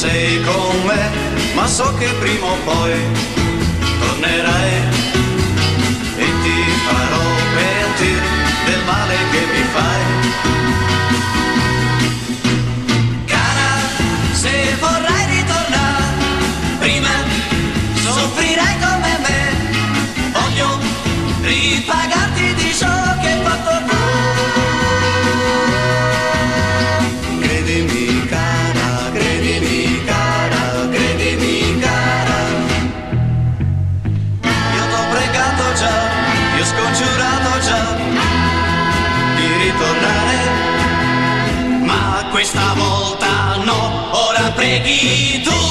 sei con me, ma so che prima o poi tornerai e ti farò pentire del male che mi fai. Cara, se vorrai ritornare, prima soffrirai come me. Voglio ripagarti di ciò che hai fatto tu. Credimi cara, credimi cara, credimi cara. Io t'ho pregato già, io scongiurato già di ritornare, ma questa volta no, ora preghi tu.